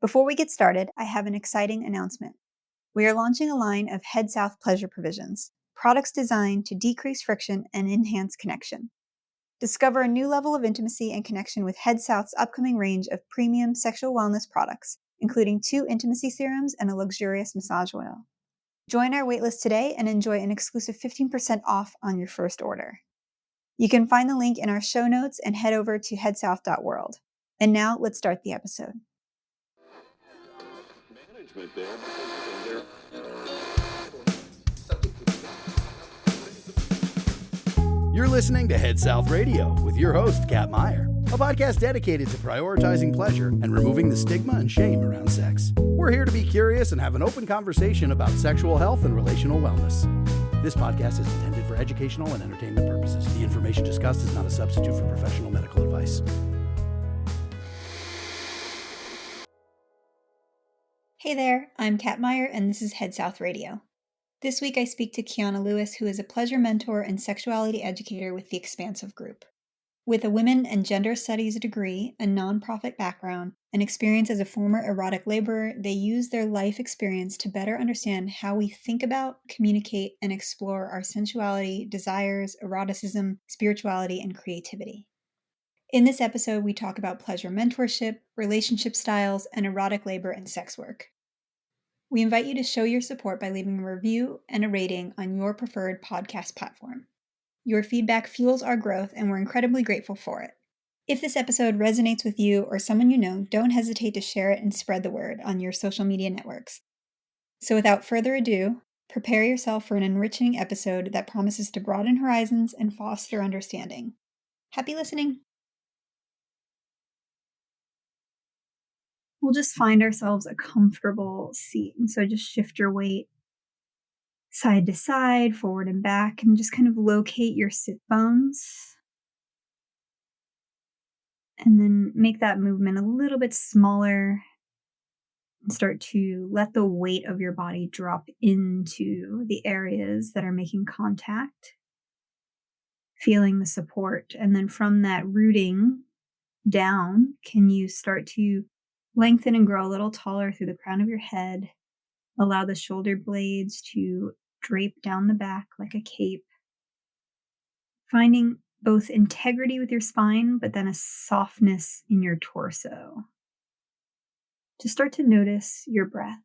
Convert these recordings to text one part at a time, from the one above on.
Before we get started, I have an exciting announcement. We are launching a line of Head South pleasure provisions, products designed to decrease friction and enhance connection. Discover a new level of intimacy and connection with Head South's upcoming range of premium sexual wellness products, including 2 intimacy serums and a luxurious massage oil. Join our waitlist today and enjoy an exclusive 15% off on your first order. You can find the link in our show notes and head over to headsouth.world. And now let's start the episode. You're listening to Head South Radio with your host, Kat Meyer, a podcast dedicated to prioritizing pleasure and removing the stigma and shame around sex. We're here to be curious and have an open conversation about sexual health and relational wellness. This podcast is intended for educational and entertainment purposes. The information discussed is not a substitute for professional medical advice. Hey there, I'm Kat Meyer, and this is Head South Radio. This week I speak to Kiana Lewis, who is a pleasure mentor and sexuality educator with the Expansive Group. With a women and gender studies degree, a nonprofit background, and experience as a former erotic laborer, they use their life experience to better understand how we think about, communicate, and explore our sensuality, desires, eroticism, spirituality, and creativity. In this episode, we talk about pleasure mentorship, relationship styles, and erotic labor and sex work. We invite you to show your support by leaving a review and a rating on your preferred podcast platform. Your feedback fuels our growth, and we're incredibly grateful for it. If this episode resonates with you or someone you know, don't hesitate to share it and spread the word on your social media networks. So without further ado, prepare yourself for an enriching episode that promises to broaden horizons and foster understanding. Happy listening! We'll just find ourselves a comfortable seat. And so just shift your weight side to side, forward and back, and just kind of locate your sit bones. And then make that movement a little bit smaller and start to let the weight of your body drop into the areas that are making contact, feeling the support. And then from that rooting down, can you start to lengthen and grow a little taller through the crown of your head. Allow the shoulder blades to drape down the back like a cape. Finding both integrity with your spine, but then a softness in your torso. Just start to notice your breath.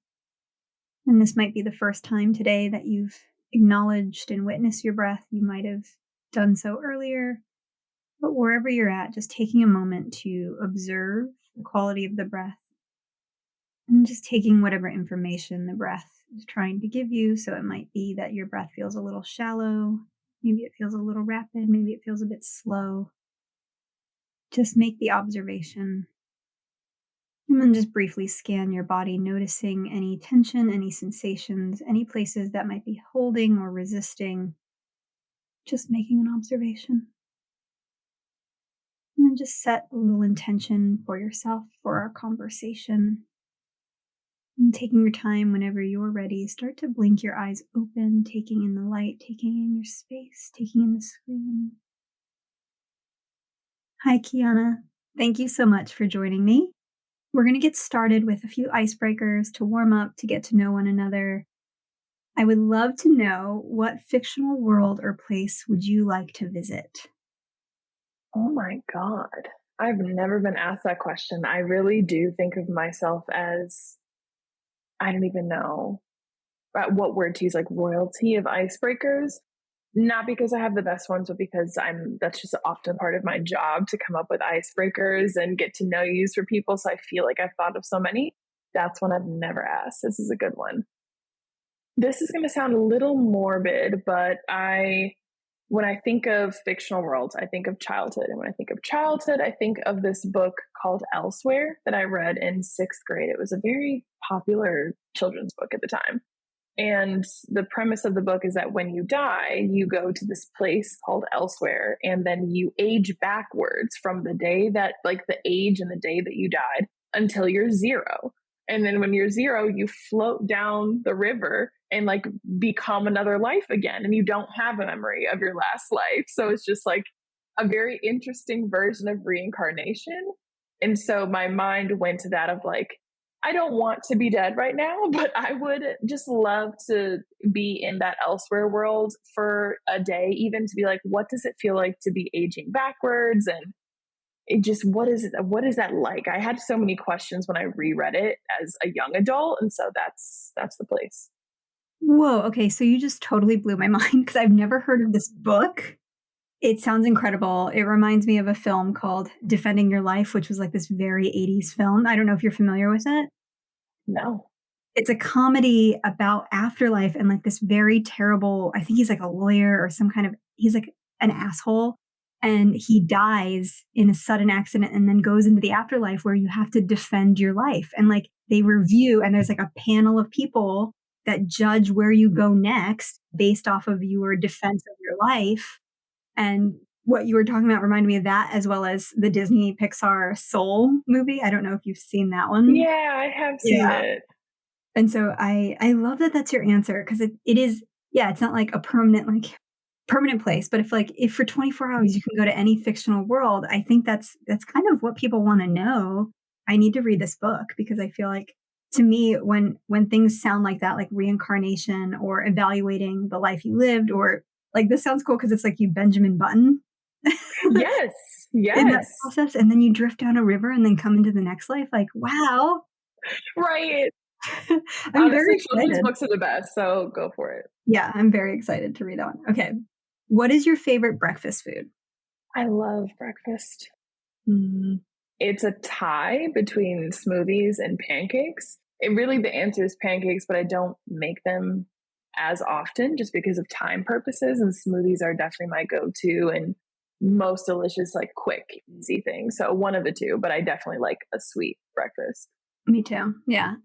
And this might be the first time today that you've acknowledged and witnessed your breath. You might have done so earlier. But wherever you're at, just taking a moment to observe the quality of the breath and just taking whatever information the breath is trying to give you. So it might be that your breath feels a little shallow, maybe it feels a little rapid, maybe it feels a bit slow. Just make the observation and then just briefly scan your body, noticing any tension, any sensations, any places that might be holding or resisting. Just making an observation. And then just set a little intention for yourself for our conversation. And taking your time whenever you're ready, start to blink your eyes open, taking in the light, taking in your space, taking in the screen. Hi, Kiana. Thank you so much for joining me. We're going to get started with a few icebreakers to warm up, to get to know one another. I would love to know, what fictional world or place would you like to visit? Oh my God. I've never been asked that question. I really do think of myself as, I don't even know what word to use, like royalty of icebreakers. Not because I have the best ones, but because that's just often part of my job to come up with icebreakers and get to know yous for people. So I feel like I've thought of so many. That's one I've never asked. This is a good one. This is going to sound a little morbid, but when I think of fictional worlds, I think of childhood. And when I think of childhood, I think of this book called Elsewhere that I read in 6th grade. It was a very popular children's book at the time. And the premise of the book is that when you die, you go to this place called Elsewhere, and then you age backwards from the day that, like the age and the day that you died, until you're 0. And then when you're 0, you float down the river and like become another life again. And you don't have a memory of your last life. So it's just like a very interesting version of reincarnation. And so my mind went to that of like, I don't want to be dead right now, but I would just love to be in that elsewhere world for a day, even to be like, what does it feel like to be aging backwards? And it just, what is that like? I had so many questions when I reread it as a young adult. And so that's the place. Whoa, okay, so you just totally blew my mind because I've never heard of this book. It sounds incredible. It reminds me of a film called Defending Your Life, which was like this very 80s film. I don't know if you're familiar with it. No. It's a comedy about afterlife and like this very terrible, I think he's like a lawyer or some kind of, he's like an asshole, and he dies in a sudden accident and then goes into the afterlife where you have to defend your life. And like they review, and there's like a panel of people that judge where you go next based off of your defense of your life. And what you were talking about reminded me of that, as well as the Disney Pixar Soul movie. I don't know if you've seen that one. Yeah, I have seen Yeah. it. And so I love that that's your answer, because it is, yeah, it's not like a permanent place, but if for 24 hours you can go to any fictional world, I think that's kind of what people wanna know. I need to read this book because I feel like, to me, when things sound like that, like reincarnation or evaluating the life you lived, or like this sounds cool because it's like you Benjamin Button Yes. in that Yes. process, and then you drift down a river and then come into the next life, like, wow. Right. I'm very Honestly, children's excited. books are the best, so go for it. Yeah, I'm very excited to read that one. Okay. What is your favorite breakfast food? I love breakfast. Mm, It's a tie between smoothies and pancakes. It really, the answer is pancakes, but I don't make them as often just because of time purposes. And smoothies are definitely my go to and most delicious, like quick, easy thing. So one of the two, but I definitely like a sweet breakfast. me too. Yeah.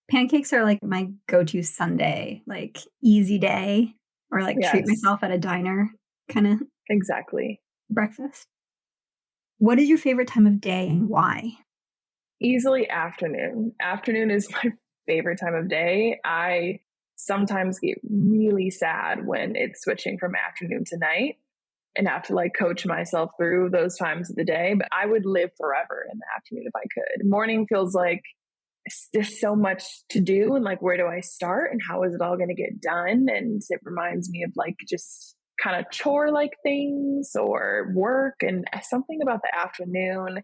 Pancakes are like my go-to Sunday, like easy day, or like treat Yes, myself at a diner kind of exactly. breakfast. What is your favorite time of day and why? Easily afternoon. Afternoon is my favorite time of day. I sometimes get really sad when it's switching from afternoon to night and have to like coach myself through those times of the day. But I would live forever in the afternoon if I could. Morning feels like there's so much to do, and like, where do I start and how is it all going to get done? And it reminds me of like just kind of chore like things or work, and something about the afternoon,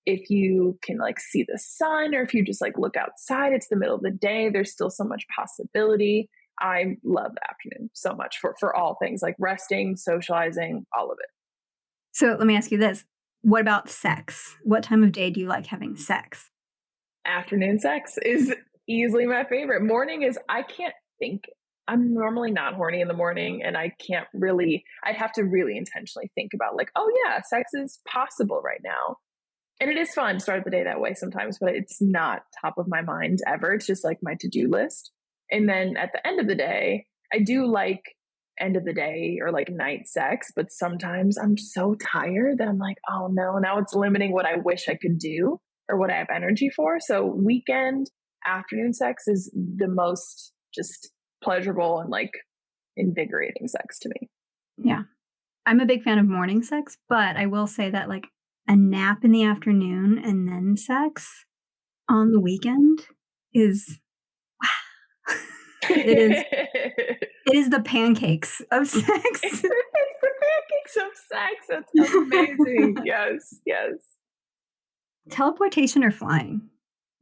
if you can like see the sun or if you just like look outside, it's the middle of the day, there's still so much possibility. I love the afternoon so much for all things like resting, socializing, all of it. So let me ask you this. What about sex? What time of day do you like having sex? Afternoon sex is easily my favorite. Morning is, I can't think. I'm normally not horny in the morning, and I can't really, I'd have to really intentionally think about like, oh yeah, sex is possible right now. And it is fun to start the day that way sometimes, but it's not top of my mind ever. It's just like my to-do list. And then at the end of the day, I do like end of the day or like night sex, but sometimes I'm so tired that I'm like, oh no, now it's limiting what I wish I could do or what I have energy for. So weekend afternoon sex is the most just pleasurable and like invigorating sex to me. Yeah. I'm a big fan of morning sex, but I will say that like a nap in the afternoon and then sex on the weekend is it is it is the pancakes of sex. It's the pancakes of sex. That's amazing. Yes, yes. Teleportation or flying?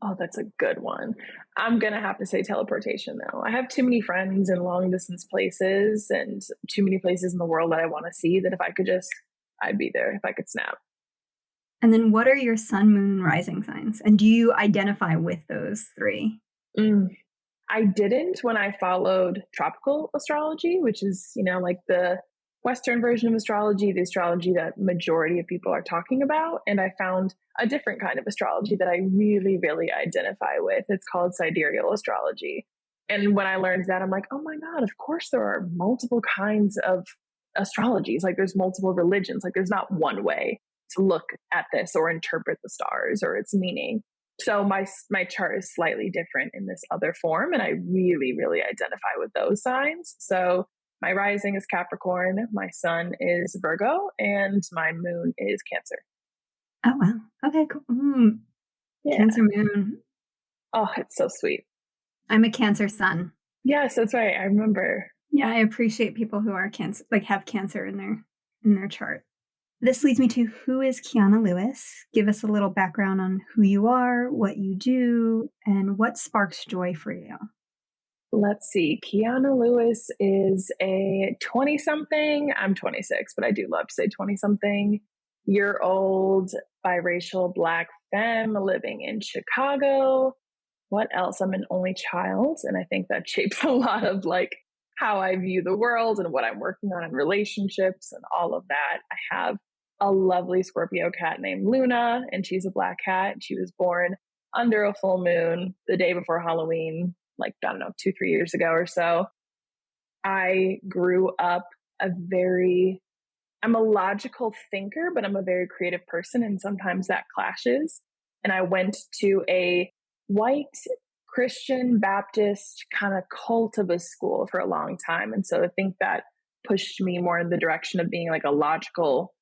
Oh, that's a good one. I'm gonna have to say teleportation though. I have too many friends in long distance places and too many places in the world that I want to see, that if I could just, I'd be there if I could snap. And then what are your sun, moon, rising signs? And do you identify with those 3? Mm. I didn't when I followed tropical astrology, which is, like the Western version of astrology, the astrology that majority of people are talking about. And I found a different kind of astrology that I really, really identify with. It's called sidereal astrology. And when I learned that, I'm like, oh my God, of course there are multiple kinds of astrologies. Like there's multiple religions. Like there's not one way to look at this or interpret the stars or its meaning. So my chart is slightly different in this other form, and I really, really identify with those signs. So my rising is Capricorn, my sun is Virgo, and my moon is Cancer. Oh, wow. Okay, cool. Yeah. Cancer moon. Oh, it's so sweet. I'm a Cancer sun. Yes, that's right. I remember. Yeah, I appreciate people who are cancer, like have cancer in their chart. This leads me to, who is Kiana Lewis? Give us a little background on who you are, what you do, and what sparks joy for you. Let's see. Kiana Lewis is a 20 something. I'm 26, but I do love to say 20 something year old biracial Black femme living in Chicago. What else? I'm an only child, and I think that shapes a lot of like how I view the world and what I'm working on in relationships and all of that. I have a lovely Scorpio cat named Luna, and she's a Black cat. She was born under a full moon the day before Halloween, like, I don't know, 2-3 years ago or so. I grew up I'm a logical thinker, but I'm a very creative person, and sometimes that clashes. And I went to a white Christian Baptist kind of cult of a school for a long time. And so I think that pushed me more in the direction of being like a logical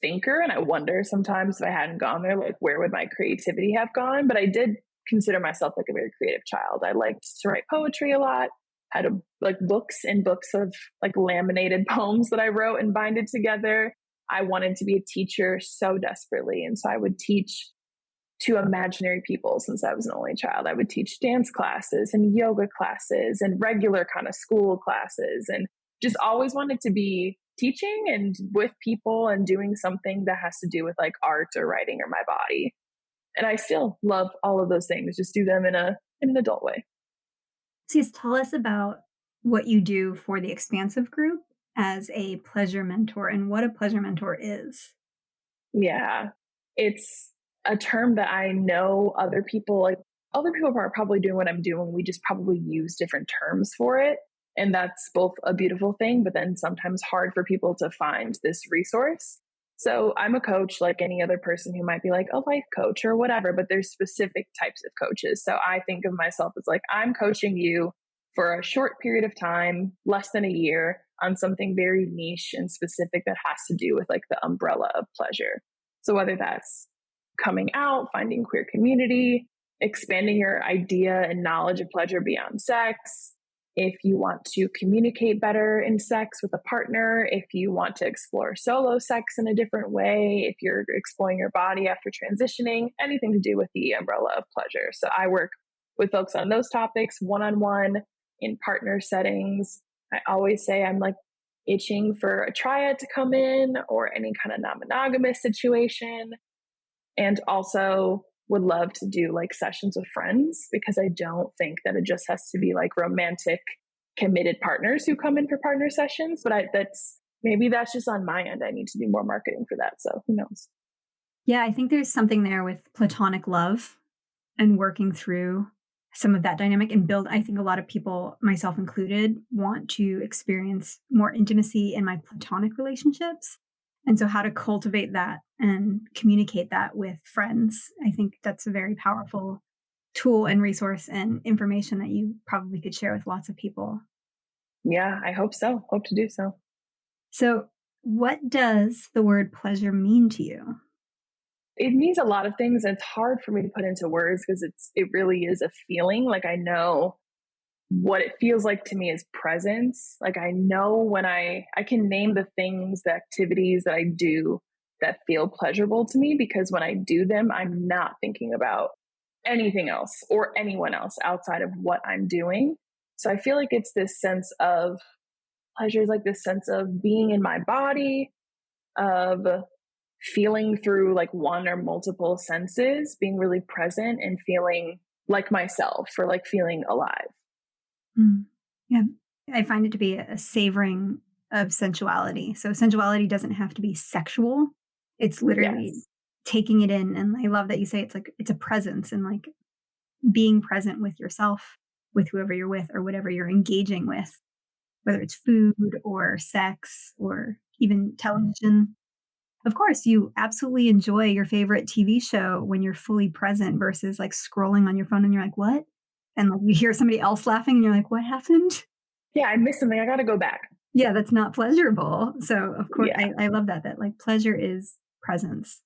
thinker. And I wonder sometimes if I hadn't gone there, like, where would my creativity have gone? But I did consider myself like a very creative child. I liked to write poetry a lot, had like books and books of like laminated poems that I wrote and binded together. I wanted to be a teacher so desperately. And so I would teach to imaginary people since I was an only child. I would teach dance classes and yoga classes and regular kind of school classes, and just always wanted to be teaching and with people and doing something that has to do with like art or writing or my body. And I still love all of those things, just do them in an adult way. So just tell us about what you do for the Expansive group as a pleasure mentor and what a pleasure mentor is. Yeah, it's a term that I know other people are probably doing what I'm doing. We just probably use different terms for it. And that's both a beautiful thing, but then sometimes hard for people to find this resource. So I'm a coach like any other person who might be like a life coach or whatever, but there's specific types of coaches. So I think of myself as like, I'm coaching you for a short period of time, less than a year, on something very niche and specific that has to do with like the umbrella of pleasure. So whether that's coming out, finding queer community, expanding your idea and knowledge of pleasure beyond sex, if you want to communicate better in sex with a partner, if you want to explore solo sex in a different way, if you're exploring your body after transitioning, anything to do with the umbrella of pleasure. So I work with folks on those topics one-on-one in partner settings. I always say I'm like itching for a triad to come in or any kind of non-monogamous situation. And also would love to do like sessions with friends, because I don't think that it just has to be like romantic committed partners who come in for partner sessions. But maybe that's just on my end. I need to do more marketing for that. So who knows? Yeah, I think there's something there with platonic love and working through some of that dynamic and build. I think a lot of people, myself included, want to experience more intimacy in my platonic relationships. And so how to cultivate that and communicate that with friends, I think that's a very powerful tool and resource and information that you probably could share with lots of people. Yeah, I hope so. Hope to do so. So what does the word pleasure mean to you? It means a lot of things. It's hard for me to put into words because it really is a feeling. Like, I know what it feels like to me is presence. Like, I know when I can name the things, the activities that I do that feel pleasurable to me, because when I do them, I'm not thinking about anything else or anyone else outside of what I'm doing. So I feel like it's this sense of pleasure, is like this sense of being in my body, of feeling through like one or multiple senses, being really present and feeling like myself, or like feeling alive. Yeah, I find it to be a savoring of sensuality. So sensuality doesn't have to be sexual. It's literally Yes. taking it in. And I love that you say it's like it's a presence and like being present with yourself, with whoever you're with, or whatever you're engaging with, whether it's food or sex or even television. Of course, you absolutely enjoy your favorite TV show when you're fully present versus like scrolling on your phone and you're like, what? And like you hear somebody else laughing and you're like, what happened? Yeah, I missed something. I got to go back. Yeah, that's not pleasurable. So of course, Yeah. I love that like pleasure is presence.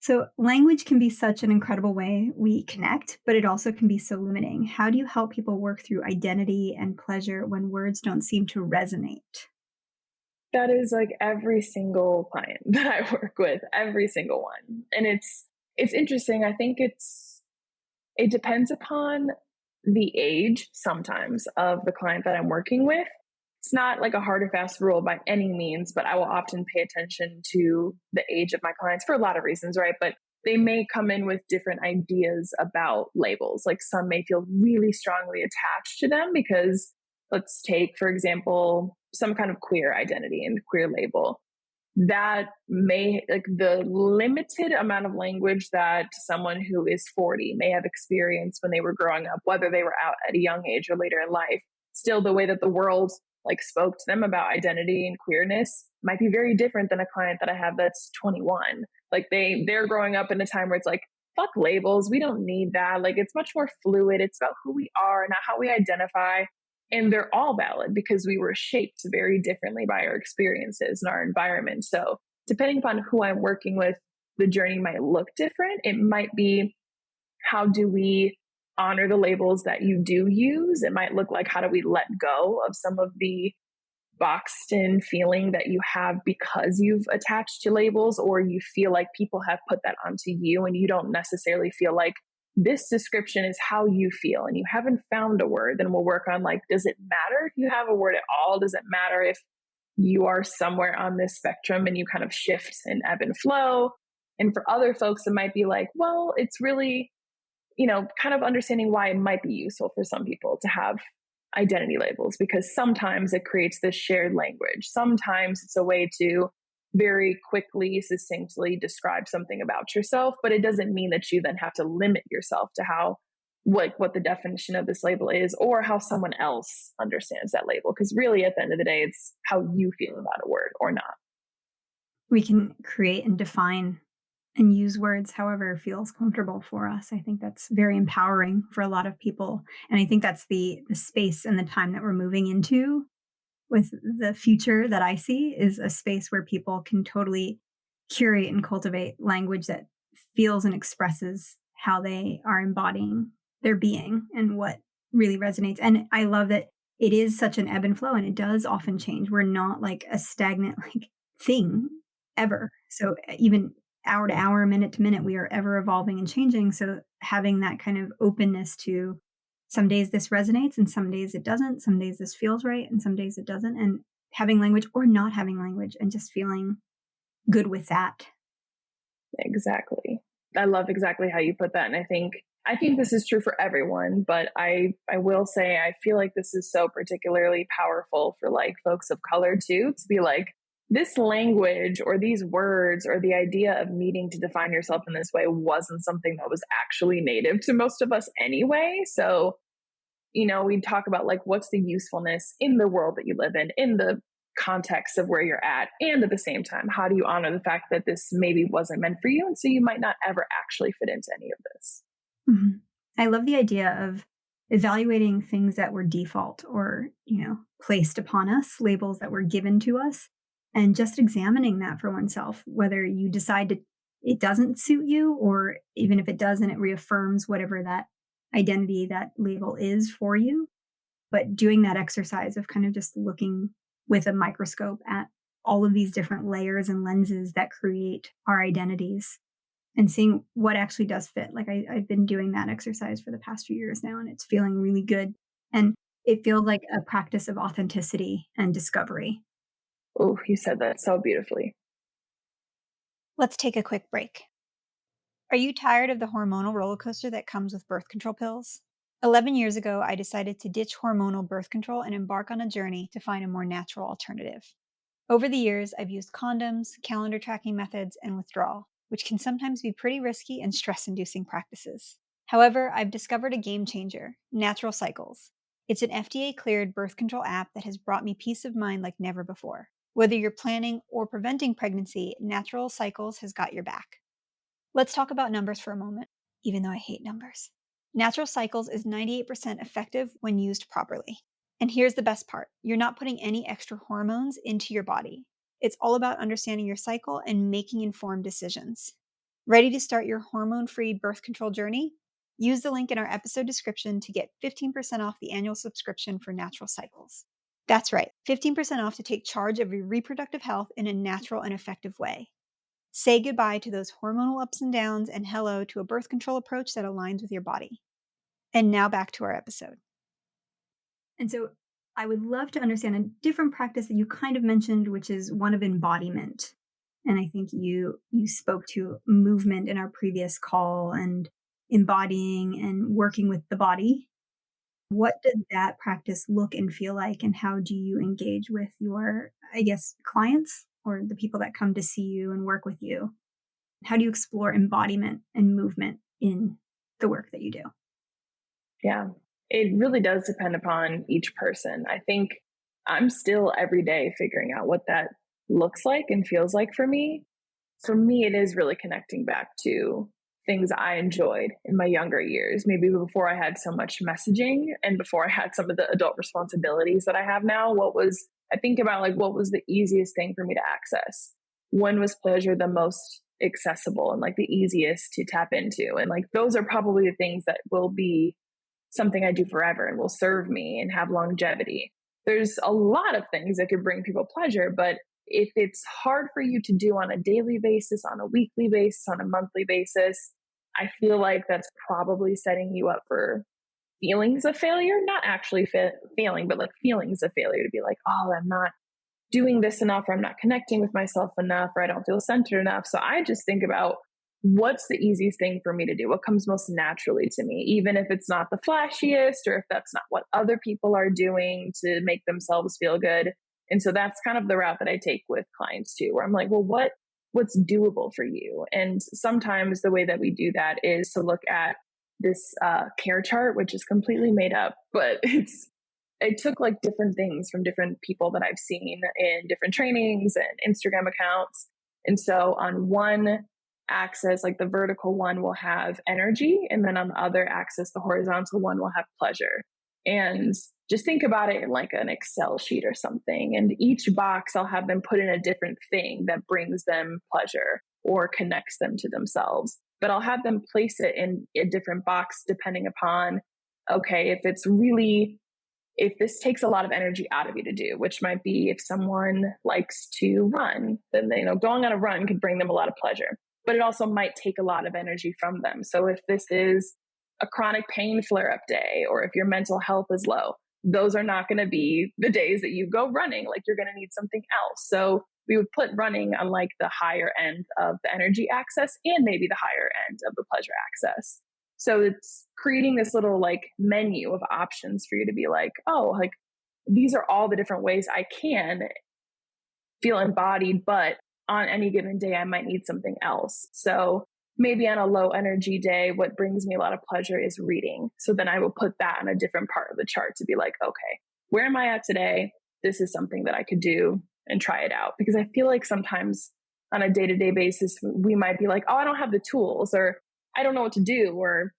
So, language can be such an incredible way we connect, but it also can be so limiting. How do you help people work through identity and pleasure when words don't seem to resonate? That is like every single client that I work with, every single one. And it's interesting. I think it depends upon the age sometimes of the client that I'm working with. It's not like a hard or fast rule by any means, but I will often pay attention to the age of my clients for a lot of reasons, right? But they may come in with different ideas about labels. Like some may feel really strongly attached to them because let's take, for example, some kind of queer identity and queer label that may like the limited amount of language that someone who is 40 may have experienced when they were growing up, whether they were out at a young age or later in life. Still, the way that the world like spoke to them about identity and queerness might be very different than a client that I have that's 21. Like they're growing up in a time where it's like, fuck labels, we don't need that. Like it's much more fluid. It's about who we are, not how we identify. And they're all valid because we were shaped very differently by our experiences and our environment. So, depending upon who I'm working with, the journey might look different. It might be how do we honor the labels that you do use? It might look like how do we let go of some of the boxed in feeling that you have because you've attached to labels, or you feel like people have put that onto you and you don't necessarily feel like this description is how you feel and you haven't found a word. Then we'll work on like, does it matter if you have a word at all? Does it matter if you are somewhere on this spectrum and you kind of shift and ebb and flow? And for other folks, it might be like, well, it's really, kind of understanding why it might be useful for some people to have identity labels, because sometimes it creates this shared language. Sometimes it's a way to very quickly, succinctly describe something about yourself, but it doesn't mean that you then have to limit yourself to how what the definition of this label is or how someone else understands that label. Because really, at the end of the day, it's how you feel about a word or not. We can create and define and use words however feels comfortable for us. I think that's very empowering for a lot of people. And I think that's the space and the time that we're moving into with the future that I see is a space where people can totally curate and cultivate language that feels and expresses how they are embodying their being and what really resonates. And I love that it is such an ebb and flow and it does often change. We're not like a stagnant like thing ever. So even hour to hour, minute to minute, we are ever evolving and changing. So having that kind of openness to some days this resonates and some days it doesn't. Some days this feels right and some days it doesn't. And having language or not having language and just feeling good with that. Exactly. I love exactly how you put that. And I think this is true for everyone, but I will say I feel like this is so particularly powerful for like folks of color too, to be like, this language or these words or the idea of needing to define yourself in this way wasn't something that was actually native to most of us anyway. So, we talk about like what's the usefulness in the world that you live in the context of where you're at. And at the same time, how do you honor the fact that this maybe wasn't meant for you? And so you might not ever actually fit into any of this. Mhm. I love the idea of evaluating things that were default or, placed upon us, labels that were given to us, and just examining that for oneself, whether you decide it doesn't suit you, or even if it does and it reaffirms whatever that identity, that label is for you. But doing that exercise of kind of just looking with a microscope at all of these different layers and lenses that create our identities and seeing what actually does fit. Like I've been doing that exercise for the past few years now, and it's feeling really good. And it feels like a practice of authenticity and discovery. Oh, you said that so beautifully. Let's take a quick break. Are you tired of the hormonal roller coaster that comes with birth control pills? 11 years ago, I decided to ditch hormonal birth control and embark on a journey to find a more natural alternative. Over the years, I've used condoms, calendar tracking methods, and withdrawal, which can sometimes be pretty risky and stress inducing practices. However, I've discovered a game changer, Natural Cycles. It's an FDA cleared birth control app that has brought me peace of mind like never before. Whether you're planning or preventing pregnancy, Natural Cycles has got your back. Let's talk about numbers for a moment, even though I hate numbers. Natural Cycles is 98% effective when used properly. And here's the best part. You're not putting any extra hormones into your body. It's all about understanding your cycle and making informed decisions. Ready to start your hormone-free birth control journey? Use the link in our episode description to get 15% off the annual subscription for Natural Cycles. That's right, 15% off to take charge of your reproductive health in a natural and effective way. Say goodbye to those hormonal ups and downs and hello to a birth control approach that aligns with your body. And now back to our episode. And so I would love to understand a different practice that you kind of mentioned, which is one of embodiment. And I think you spoke to movement in our previous call and embodying and working with the body. What does that practice look and feel like, and how do you engage with your, I guess, clients or the people that come to see you and work with you? How do you explore embodiment and movement in the work that you do? Yeah, it really does depend upon each person. I think I'm still every day figuring out what that looks like and feels like for me. For me, it is really connecting back to things I enjoyed in my younger years, maybe before I had so much messaging and before I had some of the adult responsibilities that I have now. I think about like, what was the easiest thing for me to access? When was pleasure the most accessible and like the easiest to tap into? And like, those are probably the things that will be something I do forever and will serve me and have longevity. There's a lot of things that could bring people pleasure, but if it's hard for you to do on a daily basis, on a weekly basis, on a monthly basis, I feel like that's probably setting you up for feelings of failure, not actually failing, but like feelings of failure, to be like, oh, I'm not doing this enough, or I'm not connecting with myself enough, or I don't feel centered enough. So I just think about what's the easiest thing for me to do? What comes most naturally to me, even if it's not the flashiest or if that's not what other people are doing to make themselves feel good. And so that's kind of the route that I take with clients too, where I'm like, well, what's doable for you? And sometimes the way that we do that is to look at this care chart, which is completely made up, but it took like different things from different people that I've seen in different trainings and Instagram accounts. And so on one axis, like the vertical one will have energy, and then on the other axis, the horizontal one will have pleasure. And just think about it in like an Excel sheet or something. And each box, I'll have them put in a different thing that brings them pleasure or connects them to themselves. But I'll have them place it in a different box depending upon, okay, if this takes a lot of energy out of you to do, which might be if someone likes to run, then going on a run could bring them a lot of pleasure, but it also might take a lot of energy from them. So if this is a chronic pain flare-up day, or if your mental health is low, those are not going to be the days that you go running. Like, you're going to need something else. So we would put running on like the higher end of the energy axis and maybe the higher end of the pleasure axis. So it's creating this little like menu of options for you to be like, oh, like these are all the different ways I can feel embodied, but on any given day, I might need something else. So maybe on a low energy day, what brings me a lot of pleasure is reading. So then I will put that on a different part of the chart to be like, okay, where am I at today? This is something that I could do and try it out. Because I feel like sometimes on a day-to-day basis, we might be like, oh, I don't have the tools, or I don't know what to do, or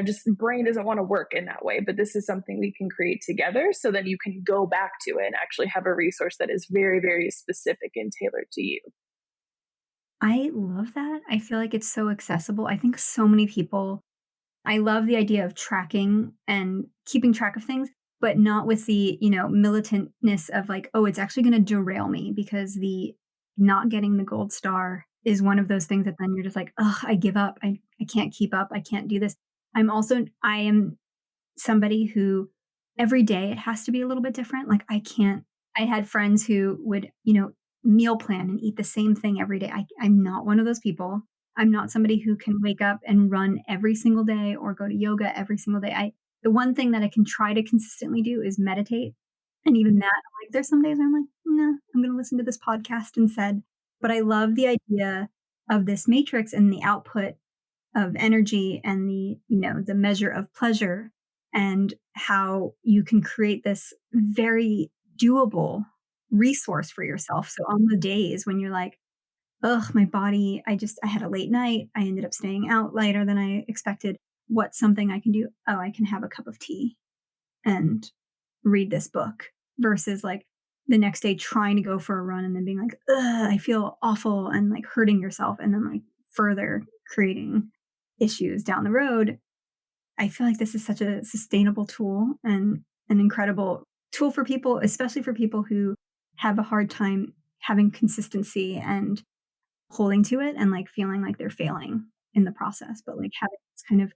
just the brain doesn't want to work in that way. But this is something we can create together, so then you can go back to it and actually have a resource that is very, very specific and tailored to you. I love that. I feel like it's so accessible. I think so many people, I love the idea of tracking and keeping track of things, but not with the, militantness of like, oh, it's actually going to derail me, because the not getting the gold star is one of those things that then you're just like, oh, I give up. I can't keep up. I can't do this. I am somebody who every day it has to be a little bit different. Like, I had friends who would, meal plan and eat the same thing every day. I'm not one of those people. I'm not somebody who can wake up and run every single day or go to yoga every single day. The one thing that I can try to consistently do is meditate. And even that, like, there's some days where I'm like, no, I'm going to listen to this podcast instead. But I love the idea of this matrix and the output of energy and the measure of pleasure, and how you can create this very doable resource for yourself. So on the days when you're like, ugh, my body, I had a late night, I ended up staying out later than I expected. What's something I can do? Oh, I can have a cup of tea and read this book, versus like the next day trying to go for a run and then being like, ugh, I feel awful, and like hurting yourself and then like further creating issues down the road, I feel like this is such a sustainable tool and an incredible tool for people, especially for people who have a hard time having consistency and holding to it and like feeling like they're failing in the process, but like having this kind of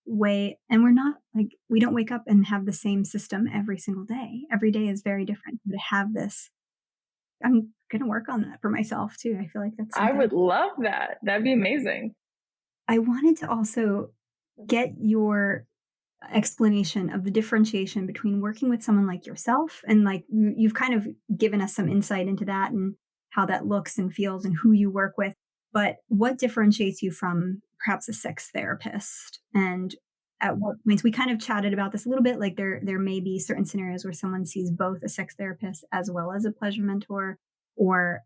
way. And we're not like, we don't wake up and have the same system every single day. Every day is very different. But to have this, I'm going to work on that for myself too. I feel like that's I something would love that. That'd be amazing. I wanted to also get your explanation of the differentiation between working with someone like yourself and like you've kind of given us some insight into that and how that looks and feels and who you work with, but what differentiates you from perhaps a sex therapist? And at what points we kind of chatted about this a little bit, like there may be certain scenarios where someone sees both a sex therapist as well as a pleasure mentor, or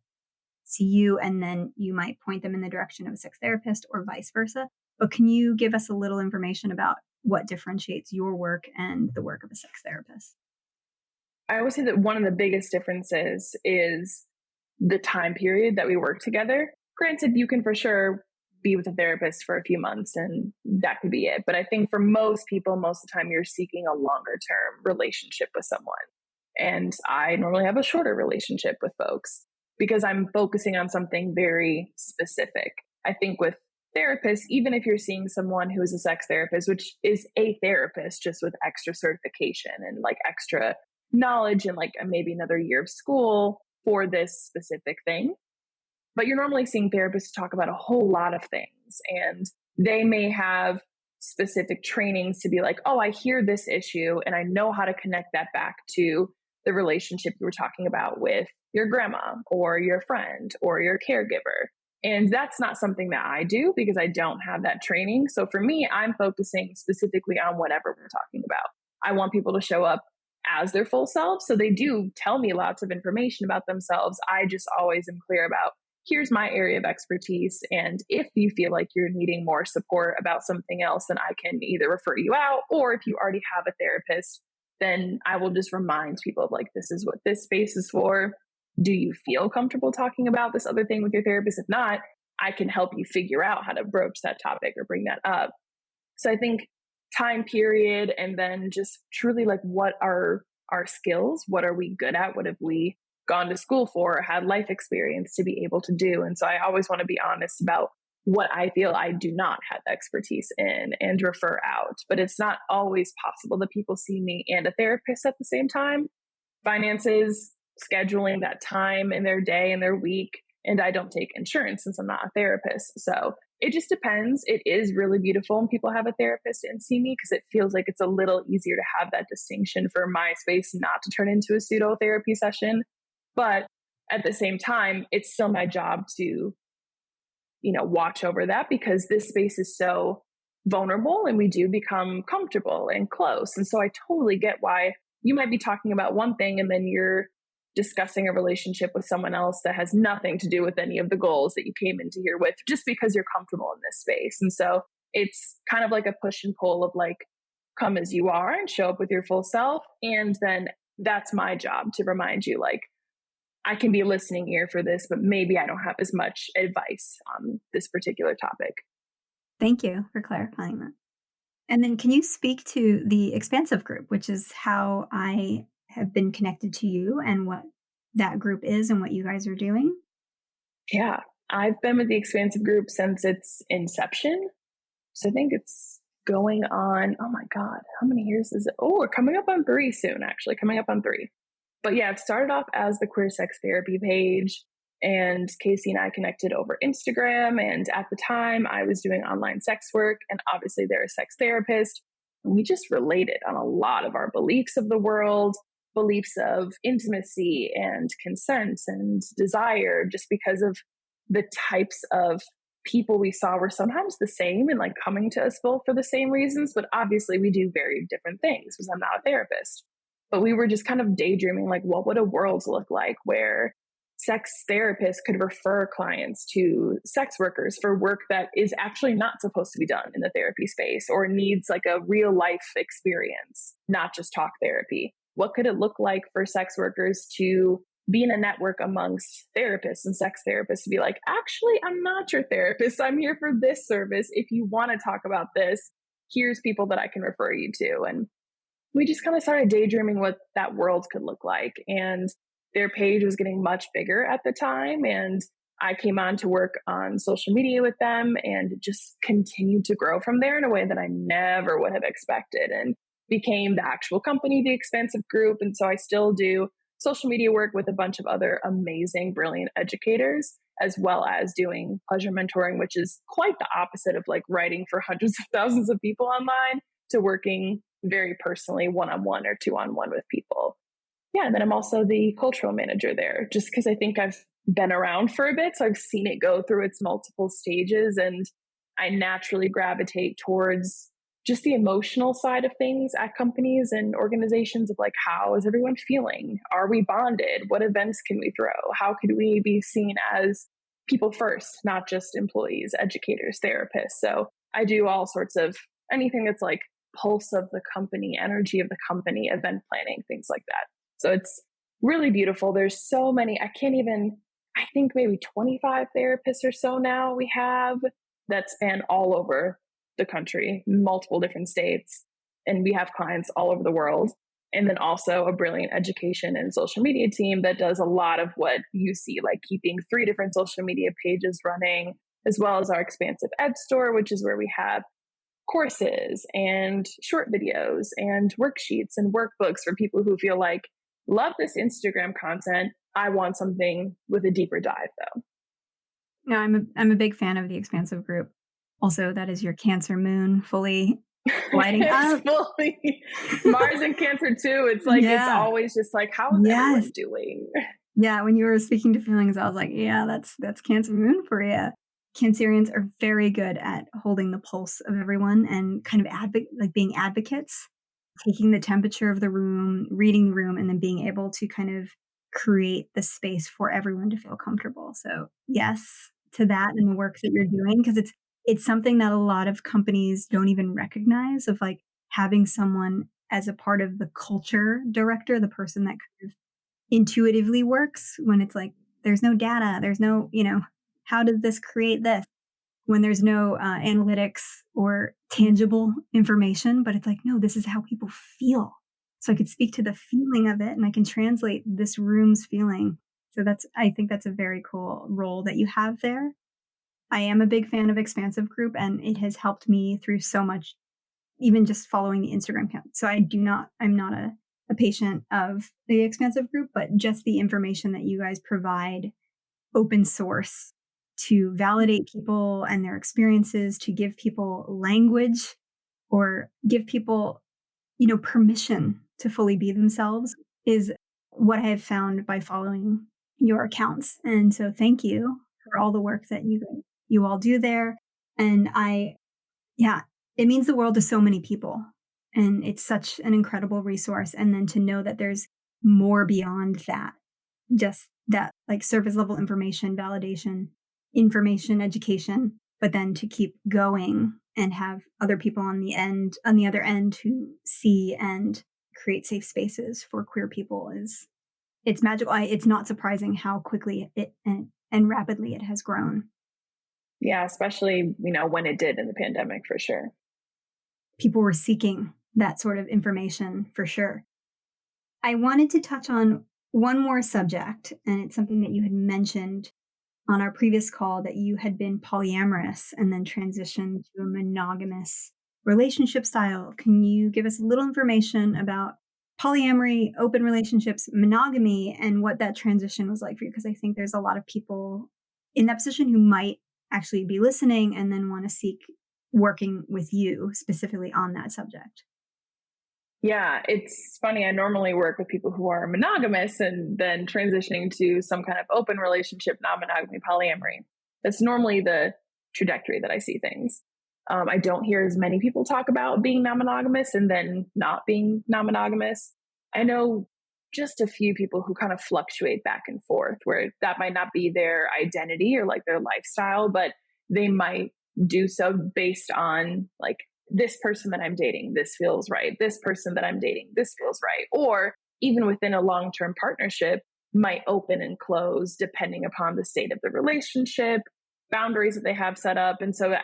see you and then you might point them in the direction of a sex therapist or vice versa. But can you give us a little information about what differentiates your work and the work of a sex therapist? I would say that one of the biggest differences is the time period that we work together. Granted, you can for sure be with a therapist for a few months and that could be it. But I think for most people, most of the time you're seeking a longer term relationship with someone. And I normally have a shorter relationship with folks because I'm focusing on something very specific. I think with therapists, even if you're seeing someone who is a sex therapist, which is a therapist just with extra certification and like extra knowledge and like maybe another year of school for this specific thing, but you're normally seeing therapists talk about a whole lot of things. And they may have specific trainings to be like, oh, I hear this issue and I know how to connect that back to the relationship you were talking about with your grandma or your friend or your caregiver. And that's not something that I do because I don't have that training. So for me, I'm focusing specifically on whatever we're talking about. I want people to show up as their full self. So they do tell me lots of information about themselves. I just always am clear about here's my area of expertise. And if you feel like you're needing more support about something else, then I can either refer you out, or if you already have a therapist, then I will just remind people of like, this is what this space is for. Do you feel comfortable talking about this other thing with your therapist? If not, I can help you figure out how to broach that topic or bring that up. So I think time period, and then just truly like, what are our skills? What are we good at? What have we gone to school for or had life experience to be able to do? And so I always want to be honest about what I feel I do not have expertise in and refer out. But it's not always possible that people see me and a therapist at the same time. Finances, scheduling that time in their day and their week. And I don't take insurance since I'm not a therapist. So it just depends. It is really beautiful when people have a therapist and see me because it feels like it's a little easier to have that distinction for my space not to turn into a pseudo therapy session. But at the same time, it's still my job to, watch over that because this space is so vulnerable and we do become comfortable and close. And so I totally get why you might be talking about one thing and then you're discussing a relationship with someone else that has nothing to do with any of the goals that you came into here with, just because you're comfortable in this space. And so it's kind of like a push and pull of like, come as you are and show up with your full self. And then that's my job to remind you, like, I can be a listening ear for this, but maybe I don't have as much advice on this particular topic. Thank you for clarifying that. And then can you speak to the expansive group, which is how I have been connected to you and what that group is and what you guys are doing? Yeah, I've been with the expansive group since its inception. So I think it's going on, oh my God, how many years is it? Oh, we're coming up on 3 soon, actually, coming up on 3. But yeah, it started off as the queer sex therapy page, and Casey and I connected over Instagram. And at the time, I was doing online sex work, and obviously they're a sex therapist. And we just related on a lot of our beliefs of the world, beliefs of intimacy and consent and desire, just because of the types of people we saw were sometimes the same and like coming to us both for the same reasons. But obviously, we do very different things because I'm not a therapist. But we were just kind of daydreaming, like, what would a world look like where sex therapists could refer clients to sex workers for work that is actually not supposed to be done in the therapy space or needs like a real life experience, not just talk therapy? What could it look like for sex workers to be in a network amongst therapists and sex therapists to be like, actually, I'm not your therapist. I'm here for this service. If you want to talk about this, here's people that I can refer you to. And we just kind of started daydreaming what that world could look like. And their page was getting much bigger at the time. And I came on to work on social media with them and just continued to grow from there in a way that I never would have expected, and became the actual company, The Expansive Group. And so I still do social media work with a bunch of other amazing, brilliant educators, as well as doing pleasure mentoring, which is quite the opposite of like writing for hundreds of thousands of people online to working very personally one-on-one or two-on-one with people. Yeah, and then I'm also the cultural manager there, just because I think I've been around for a bit. So I've seen it go through its multiple stages, and I naturally gravitate towards just the emotional side of things at companies and organizations of like, how is everyone feeling? Are we bonded? What events can we throw? How could we be seen as people first, not just employees, educators, therapists? So I do all sorts of anything that's like pulse of the company, energy of the company, event planning, things like that. So it's really beautiful. There's so many, I think maybe 25 therapists or so now we have that span all over the country, multiple different states. And we have clients all over the world. And then also a brilliant education and social media team that does a lot of what you see, like keeping 3 different social media pages running, as well as our expansive ed store, which is where we have courses and short videos and worksheets and workbooks for people who feel like, love this Instagram content. I want something with a deeper dive though. No, I'm a big fan of the Expansive Group. Also, that is your Cancer moon fully lighting up. Fully. Mars and Cancer too. It's like, It's always just like, how is everyone doing? Yeah, when you were speaking to feelings, I was like, yeah, that's Cancer moon for you. Cancerians are very good at holding the pulse of everyone and kind of being advocates, taking the temperature of the room, reading the room, and then being able to kind of create the space for everyone to feel comfortable. So yes to that and the work that you're doing, because it's something that a lot of companies don't even recognize, of like having someone as a part of the culture director, the person that kind of intuitively works when it's like, there's no data, there's no, how does this create this? When there's no analytics or tangible information, but it's like, no, this is how people feel. So I could speak to the feeling of it and I can translate this room's feeling. So I think that's a very cool role that you have there. I am a big fan of Expansive Group, and it has helped me through so much, even just following the Instagram account. So I'm not a patient of the Expansive Group, but just the information that you guys provide open source to validate people and their experiences, to give people language or give people, permission to fully be themselves, is what I have found by following your accounts. And so thank you for all the work that you all do there. And it means the world to so many people. And it's such an incredible resource. And then to know that there's more beyond that, just that like surface level information, validation, information, education, but then to keep going and have other people on the other end who see and create safe spaces for queer people it's magical. It's not surprising how quickly and rapidly it has grown. Yeah, especially, when it did in the pandemic, for sure. People were seeking that sort of information for sure. I wanted to touch on one more subject, and it's something that you had mentioned on our previous call, that you had been polyamorous and then transitioned to a monogamous relationship style. Can you give us a little information about polyamory, open relationships, monogamy, and what that transition was like for you? Because I think there's a lot of people in that position who might actually be listening and then want to seek working with you specifically on that subject. Yeah, it's funny. I normally work with people who are monogamous and then transitioning to some kind of open relationship, non-monogamy, polyamory. That's normally the trajectory that I see things. I don't hear as many people talk about being non-monogamous and then not being non-monogamous. I know just a few people who kind of fluctuate back and forth, where that might not be their identity or like their lifestyle, but they might do so based on like, this person that I'm dating, this feels right. This person that I'm dating, this feels right. Or even within a long-term partnership, might open and close depending upon the state of the relationship, boundaries that they have set up. And so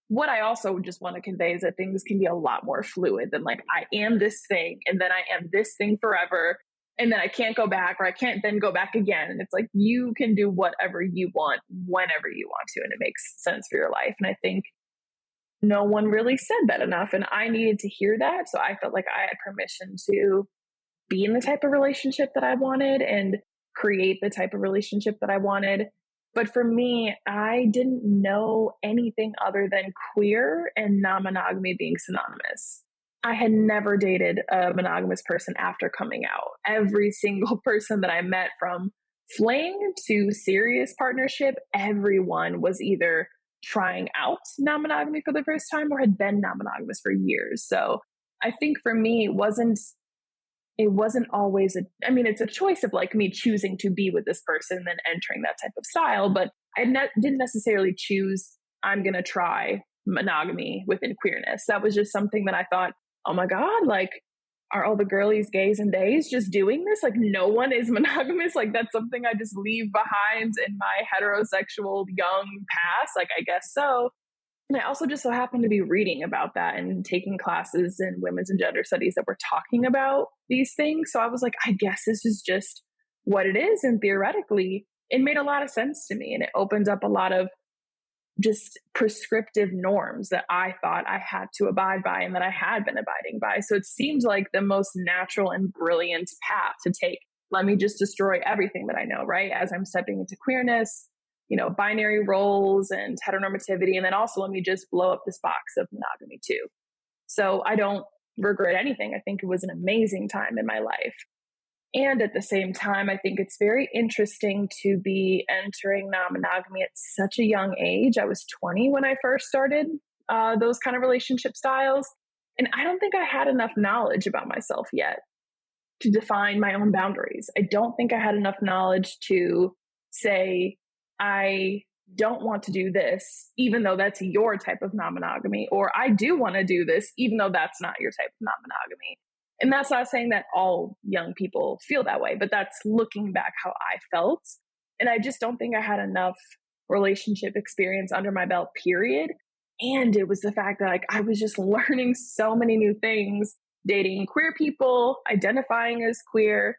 what I also just want to convey is that things can be a lot more fluid than like, I am this thing and then I am this thing forever. And then I can't go back, or I can't then go back again. And it's like, you can do whatever you want, whenever you want to. And it makes sense for your life. And I think no one really said that enough. And I needed to hear that. So I felt like I had permission to be in the type of relationship that I wanted and create the type of relationship that I wanted. But for me, I didn't know anything other than queer and non-monogamy being synonymous. I had never dated a monogamous person after coming out. Every single person that I met, from fling to serious partnership, everyone was either trying out non-monogamy for the first time or had been non-monogamous for years. So I think for me, it wasn't always it's a choice of like me choosing to be with this person and then entering that type of style, but I didn't necessarily choose, I'm going to try monogamy within queerness. That was just something that I thought, oh my God, like, are all the girlies, gays, and days just doing this? Like, no one is monogamous. Like, that's something I just leave behind in my heterosexual young past. Like, I guess so. And I also just so happened to be reading about that and taking classes in women's and gender studies that were talking about these things. So I was like, I guess this is just what it is. And theoretically, it made a lot of sense to me. And it opened up a lot of just prescriptive norms that I thought I had to abide by and that I had been abiding by. So it seemed like the most natural and brilliant path to take. Let me just destroy everything that I know, right? As I'm stepping into queerness, binary roles and heteronormativity. And then also let me just blow up this box of monogamy too. So I don't regret anything. I think it was an amazing time in my life. And at the same time, I think it's very interesting to be entering non-monogamy at such a young age. I was 20 when I first started those kind of relationship styles. And I don't think I had enough knowledge about myself yet to define my own boundaries. I don't think I had enough knowledge to say, I don't want to do this, even though that's your type of non-monogamy, or I do want to do this, even though that's not your type of non-monogamy. And that's not saying that all young people feel that way, but that's looking back how I felt. And I just don't think I had enough relationship experience under my belt, period. And it was the fact that I was just learning so many new things, dating queer people, identifying as queer,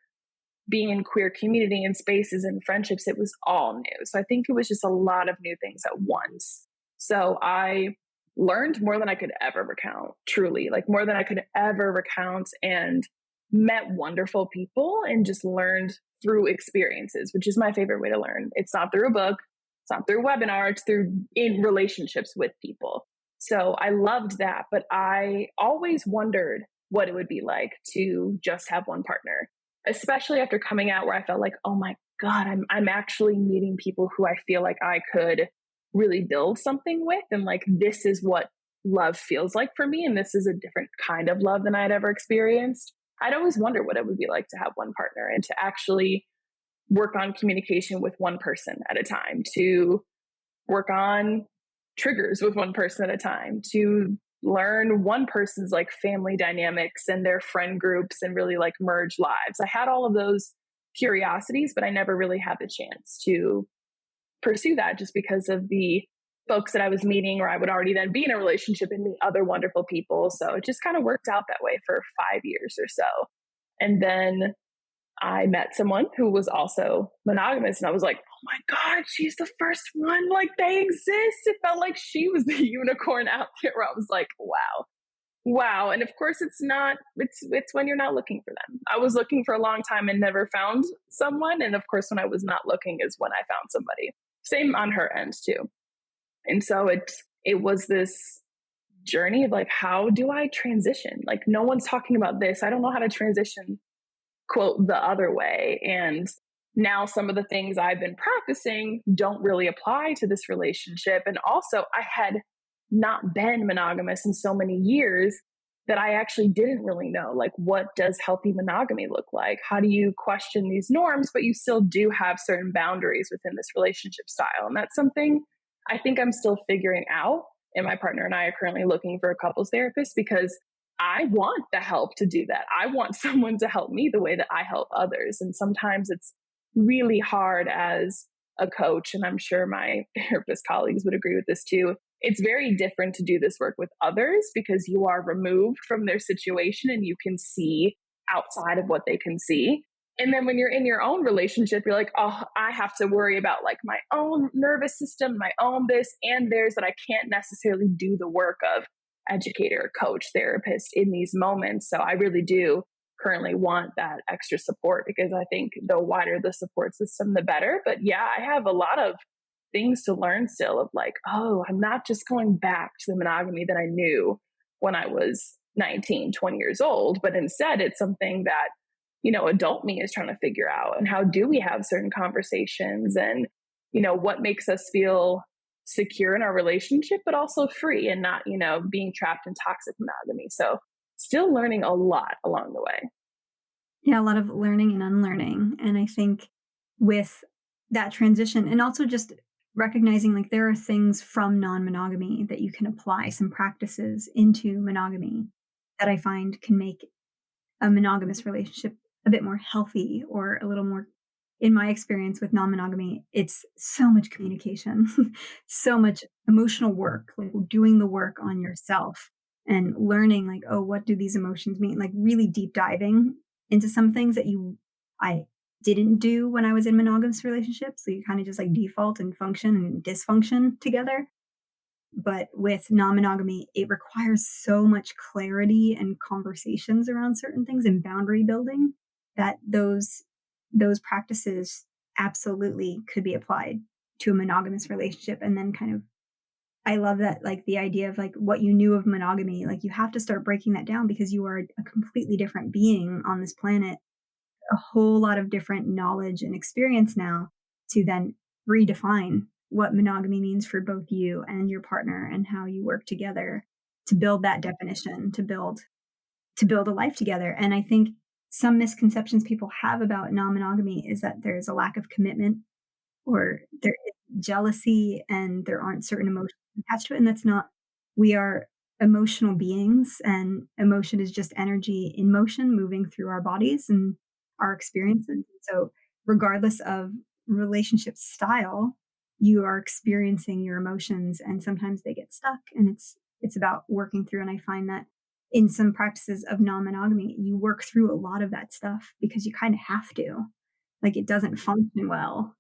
being in queer community and spaces and friendships. It was all new. So I think it was just a lot of new things at once. So I learned more than I could ever recount, truly, like more than I could ever recount, and met wonderful people and just learned through experiences, which is my favorite way to learn. It's not through a book, it's not through a webinar, it's through in relationships with people. So I loved that, but I always wondered what it would be like to just have one partner, especially after coming out, where I felt like, oh my God, I'm actually meeting people who I feel like I could really build something with. And like, this is what love feels like for me. And this is a different kind of love than I'd ever experienced. I'd always wonder what it would be like to have one partner and to actually work on communication with one person at a time, to work on triggers with one person at a time, to learn one person's like family dynamics and their friend groups and really like merge lives. I had all of those curiosities, but I never really had the chance to pursue that just because of the folks that I was meeting, or I would already then be in a relationship and meet other wonderful people. So it just kind of worked out that way for 5 years or so. And then I met someone who was also monogamous, and I was like, oh my God, she's the first one. Like, they exist. It felt like she was the unicorn out there, where I was like, wow. And of course it's not, it's when you're not looking for them. I was looking for a long time and never found someone. And of course, when I was not looking is when I found somebody. Same on her end too. And so it was this journey of like, how do I transition? Like, no one's talking about this. I don't know how to transition, quote, the other way. And now some of the things I've been practicing don't really apply to this relationship. And also, I had not been monogamous in so many years that I actually didn't really know, like, what does healthy monogamy look like? How do you question these norms, but you still do have certain boundaries within this relationship style? And that's something I think I'm still figuring out. And my partner and I are currently looking for a couples therapist, because I want the help to do that. I want someone to help me the way that I help others. And sometimes it's really hard as a coach, and I'm sure my therapist colleagues would agree with this too. It's very different to do this work with others because you are removed from their situation and you can see outside of what they can see. And then when you're in your own relationship, you're like, oh, I have to worry about like my own nervous system, my own this and theirs, that I can't necessarily do the work of educator, coach, therapist in these moments. So I really do currently want that extra support because I think the wider the support system, the better. But yeah, I have a lot of things to learn still of like, oh, I'm not just going back to the monogamy that I knew when I was 19, 20 years old, but instead it's something that, adult me is trying to figure out. And how do we have certain conversations and, what makes us feel secure in our relationship, but also free and not, being trapped in toxic monogamy. So still learning a lot along the way. Yeah, a lot of learning and unlearning. And I think with that transition and also just recognizing like there are things from non-monogamy that you can apply, some practices into monogamy that I find can make a monogamous relationship a bit more healthy or a little more, in my experience with non-monogamy, it's so much communication, so much emotional work, like doing the work on yourself and learning like, oh, what do these emotions mean? Like really deep diving into some things that I didn't do when I was in monogamous relationships. So you kind of just like default and function and dysfunction together. But with non-monogamy, it requires so much clarity and conversations around certain things and boundary building that those practices absolutely could be applied to a monogamous relationship. And then kind of I love that, like the idea of like what you knew of monogamy, like you have to start breaking that down because you are a completely different being on this planet, a whole lot of different knowledge and experience now to then redefine what monogamy means for both you and your partner and how you work together to build that definition, to build a life together. And I think some misconceptions people have about non-monogamy is that there's a lack of commitment or there is jealousy and there aren't certain emotions attached to it. And that's not, we are emotional beings and emotion is just energy in motion moving through our bodies and our experiences. So regardless of relationship style, you are experiencing your emotions and sometimes they get stuck and it's about working through. And I find that in some practices of non-monogamy, you work through a lot of that stuff because you kind of have to. Like it doesn't function well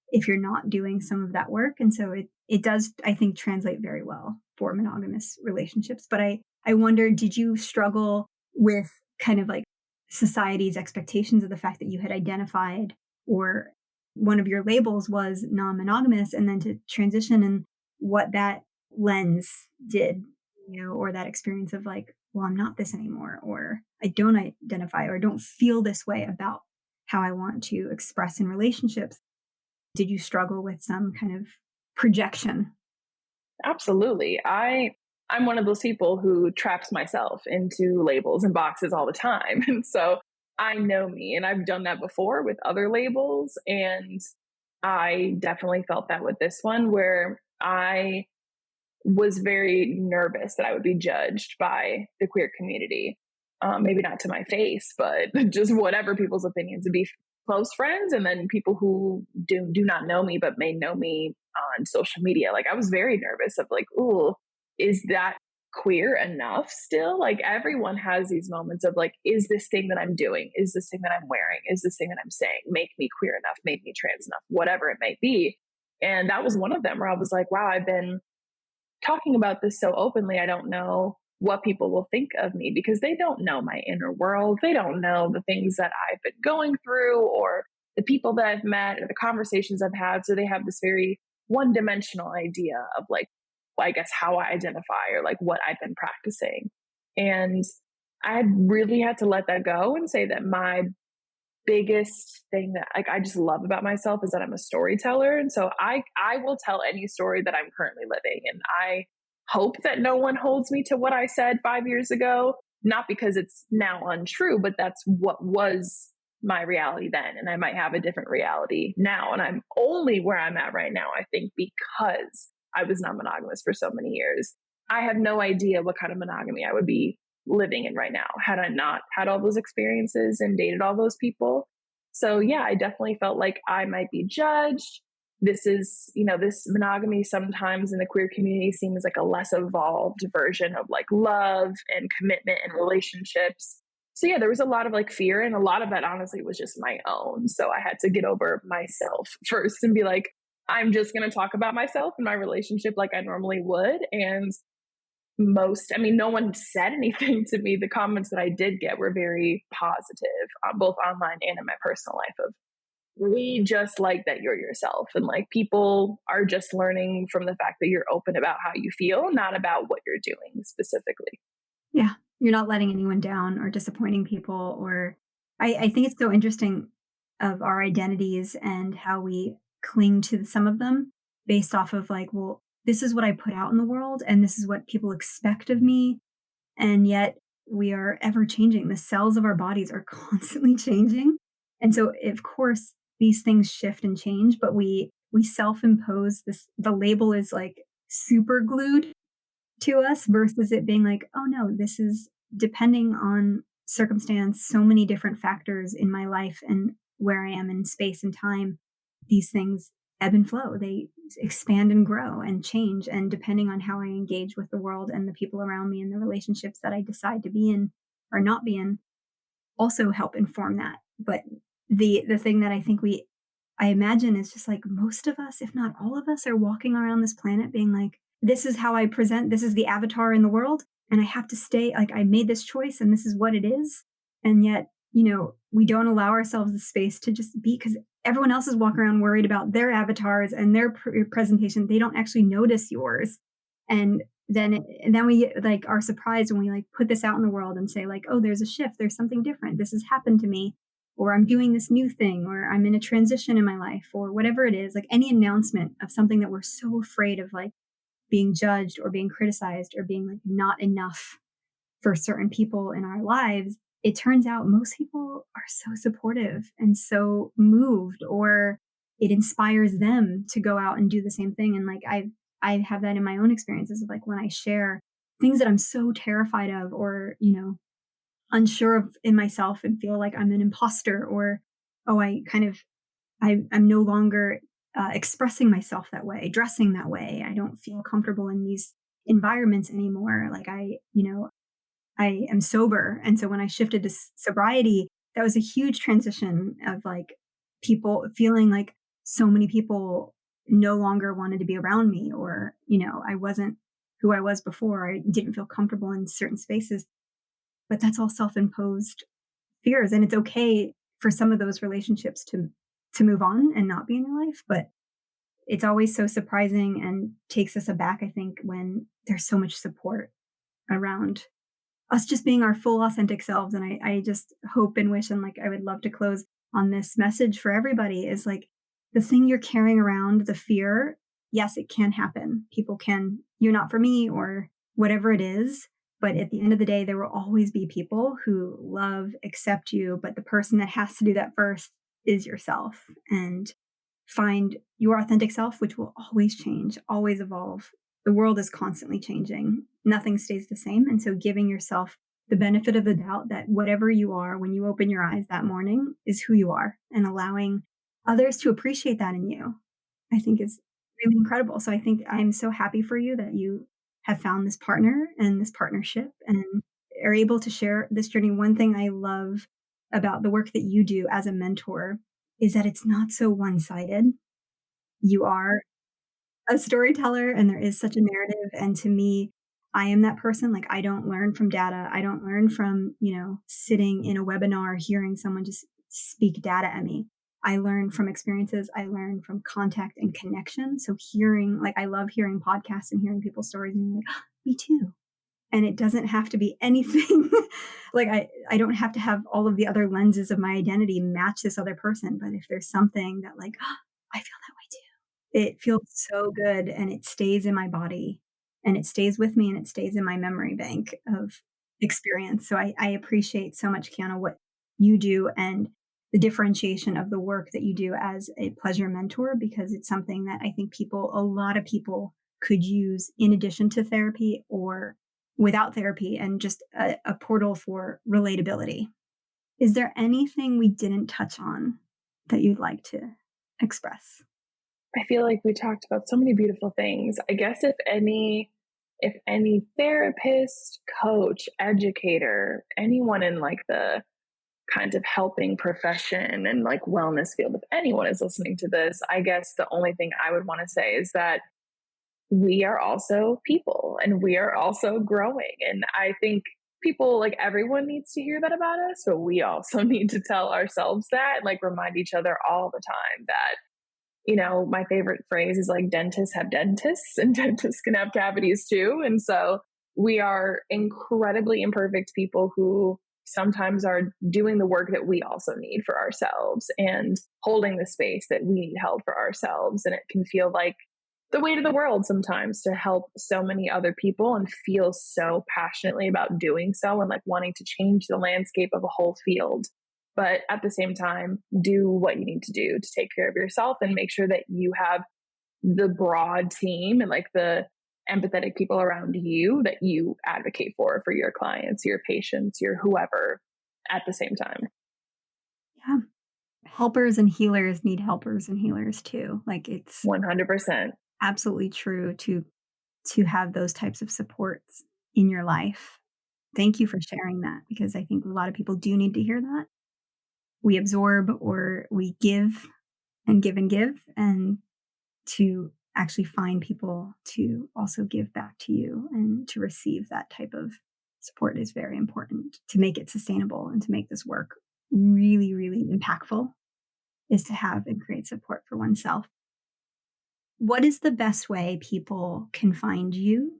if you're not doing some of that work. And so it does, I think, translate very well for monogamous relationships. But I wonder, did you struggle with kind of like society's expectations of the fact that you had identified or one of your labels was non-monogamous and then to transition and what that lens did, or that experience of like, well, I'm not this anymore, or I don't identify or don't feel this way about how I want to express in relationships. Did you struggle with some kind of projection? Absolutely. I'm one of those people who traps myself into labels and boxes all the time. And so I know me and I've done that before with other labels. And I definitely felt that with this one where I was very nervous that I would be judged by the queer community. Maybe not to my face, but just whatever people's opinions would be close friends and then people who do not know me but may know me on social media. Like I was very nervous of like, ooh, is that queer enough still? Like everyone has these moments of like, is this thing that I'm doing, is this thing that I'm wearing, is this thing that I'm saying make me queer enough, make me trans enough, whatever it may be. And that was one of them where I was like, wow, I've been talking about this so openly. I don't know what people will think of me because they don't know my inner world. They don't know the things that I've been going through or the people that I've met or the conversations I've had. So they have this very one dimensional idea of like, well, I guess how I identify or like what I've been practicing. And I really had to let that go and say that my biggest thing that like I just love about myself is that I'm a storyteller. And so I will tell any story that I'm currently living. And I hope that no one holds me to what I said 5 years ago, not because it's now untrue, but that's what was my reality then. And I might have a different reality now. And I'm only where I'm at right now, I think, because I was non monogamous for so many years. I have no idea what kind of monogamy I would be living in right now had I not had all those experiences and dated all those people. So yeah, I definitely felt like I might be judged. This is, this monogamy sometimes in the queer community seems like a less evolved version of like love and commitment and relationships. So yeah, there was a lot of like fear, and a lot of that honestly was just my own. So I had to get over myself first and be like, I'm just going to talk about myself and my relationship like I normally would. And no one said anything to me. The comments that I did get were very positive, both online and in my personal life, of we just like that you're yourself, and like people are just learning from the fact that you're open about how you feel, not about what you're doing specifically. Yeah. You're not letting anyone down or disappointing people. Or I think it's so interesting of our identities and how we cling to some of them based off of like, well, this is what I put out in the world and this is what people expect of me. And yet we are ever changing. The cells of our bodies are constantly changing. And so of course these things shift and change, but we self-impose this. The label is like super glued to us versus it being like, oh no, this is depending on circumstance, so many different factors in my life and where I am in space and time. These things ebb and flow. They expand and grow and change. And depending on how I engage with the world and the people around me and the relationships that I decide to be in or not be in also help inform that. But the thing that I imagine is just like most of us, if not all of us, are walking around this planet being like, this is how I present, this is the avatar in the world, and I have to stay like I made this choice and this is what it is. And yet, we don't allow ourselves the space to just be, because everyone else is walking around worried about their avatars and their presentation. They don't actually notice yours. And then we like are surprised when we like put this out in the world and say like, oh, there's a shift, there's something different, this has happened to me, or I'm doing this new thing, or I'm in a transition in my life, or whatever it is, like any announcement of something that we're so afraid of, like being judged or being criticized or being like not enough for certain people in our lives. It turns out most people are so supportive and so moved, or it inspires them to go out and do the same thing. And like I have that in my own experiences of like when I share things that I'm so terrified of, or unsure of in myself and feel like I'm an imposter, or oh, I'm no longer expressing myself that way, dressing that way. I don't feel comfortable in these environments anymore. Like I am sober. And so when I shifted to sobriety, that was a huge transition of like people feeling like so many people no longer wanted to be around me, or, I wasn't who I was before. I didn't feel comfortable in certain spaces, but that's all self-imposed fears. And it's okay for some of those relationships to move on and not be in your life. But it's always so surprising and takes us aback, I think, when there's so much support around us just being our full authentic selves. And I just hope and wish, and like I would love to close on this message for everybody, is like the thing you're carrying around, the fear, yes, it can happen. People can, you're not for me, or whatever it is. But at the end of the day, there will always be people who love, accept you. But the person that has to do that first is yourself. And find your authentic self, which will always change, always evolve. The world is constantly changing. Nothing stays the same. And so giving yourself the benefit of the doubt that whatever you are when you open your eyes that morning is who you are, and allowing others to appreciate that in you, I think is really incredible. So I think I'm so happy for you that you have found this partner and this partnership and are able to share this journey. One thing I love about the work that you do as a mentor is that it's not so one-sided. You are a storyteller and there is such a narrative. And to me, I am that person. Like I don't learn from data. I don't learn from, sitting in a webinar, hearing someone just speak data at me. I learn from experiences. I learn from contact and connection. So I love hearing podcasts and hearing people's stories and like, oh, me too. And it doesn't have to be anything like I don't have to have all of the other lenses of my identity match this other person. But if there's something that like, oh, I feel that way too. It feels so good and it stays in my body and it stays with me and it stays in my memory bank of experience. So I appreciate so much, Kiana, what you do and the differentiation of the work that you do as a pleasure mentor, because it's something that I think a lot of people could use in addition to therapy or without therapy, and just a portal for relatability. Is there anything we didn't touch on that you'd like to express? I feel like we talked about so many beautiful things. I guess if any therapist, coach, educator, anyone in like the kind of helping profession and like wellness field, if anyone is listening to this, I guess the only thing I would want to say is that we are also people and we are also growing. And I think people, like everyone needs to hear that about us, but we also need to tell ourselves that, like remind each other all the time that, my favorite phrase is like dentists have dentists and dentists can have cavities too. And so we are incredibly imperfect people who sometimes are doing the work that we also need for ourselves and holding the space that we need held for ourselves. And it can feel like the weight of the world sometimes to help so many other people and feel so passionately about doing so and like wanting to change the landscape of a whole field. But at the same time, do what you need to do to take care of yourself and make sure that you have the broad team and like the empathetic people around you that you advocate for your clients, your patients, your whoever at the same time. Yeah. Helpers and healers need helpers and healers too. Like it's 100%. absolutely true to have those types of supports in your life. Thank you for sharing that because I think a lot of people do need to hear that. We absorb or we give and give and give, and to actually find people to also give back to you and to receive that type of support is very important to make it sustainable and to make this work really, really impactful is to have and create support for oneself. What is the best way people can find you?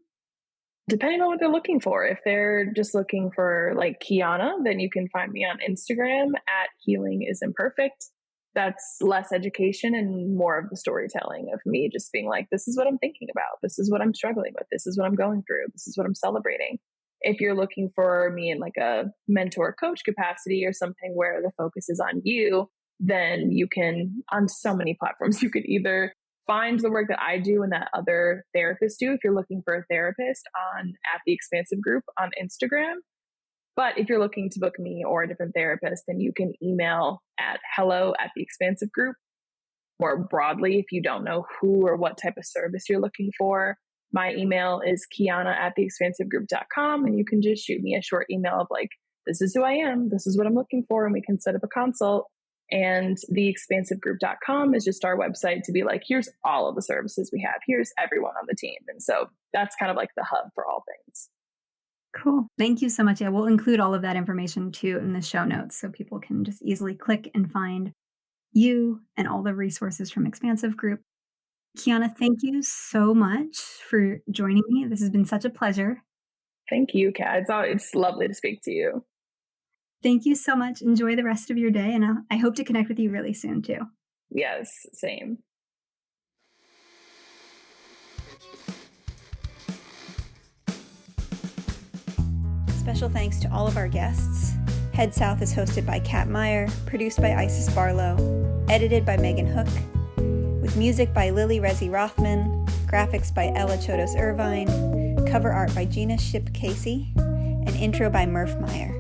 Depending on what they're looking for. If they're just looking for like Kiana, then you can find me on Instagram at Healing is Imperfect. That's less education and more of the storytelling of me just being like, this is what I'm thinking about. This is what I'm struggling with. This is what I'm going through. This is what I'm celebrating. If you're looking for me in like a mentor coach capacity or something where the focus is on you, then you can, on so many platforms, you could either find the work that I do and that other therapists do if you're looking for a therapist on at the Expansive Group on Instagram. But if you're looking to book me or a different therapist, then you can email at hello@theexpansivegroup. More broadly, if you don't know who or what type of service you're looking for, my email is kiana@theexpansivegroup.com, and you can just shoot me a short email of like, this is who I am, this is what I'm looking for, and we can set up a consult. And theexpansivegroup.com is just our website to be like, here's all of the services we have. Here's everyone on the team. And so that's kind of like the hub for all things. Cool. Thank you so much. Yeah, we'll include all of that information too in the show notes so people can just easily click and find you and all the resources from Expansive Group. Kiana, thank you so much for joining me. This has been such a pleasure. Thank you, Kat. It's lovely to speak to you. Thank you so much. Enjoy the rest of your day, and I hope to connect with you really soon, too. Yes, same. Special thanks to all of our guests. Head South is hosted by Kat Meyer, produced by Isis Barlow, edited by Megan Hook, with music by Lily Rezi Rothman, graphics by Ella Chodos Irvine, cover art by Gina Ship Casey, and intro by Murph Meyer.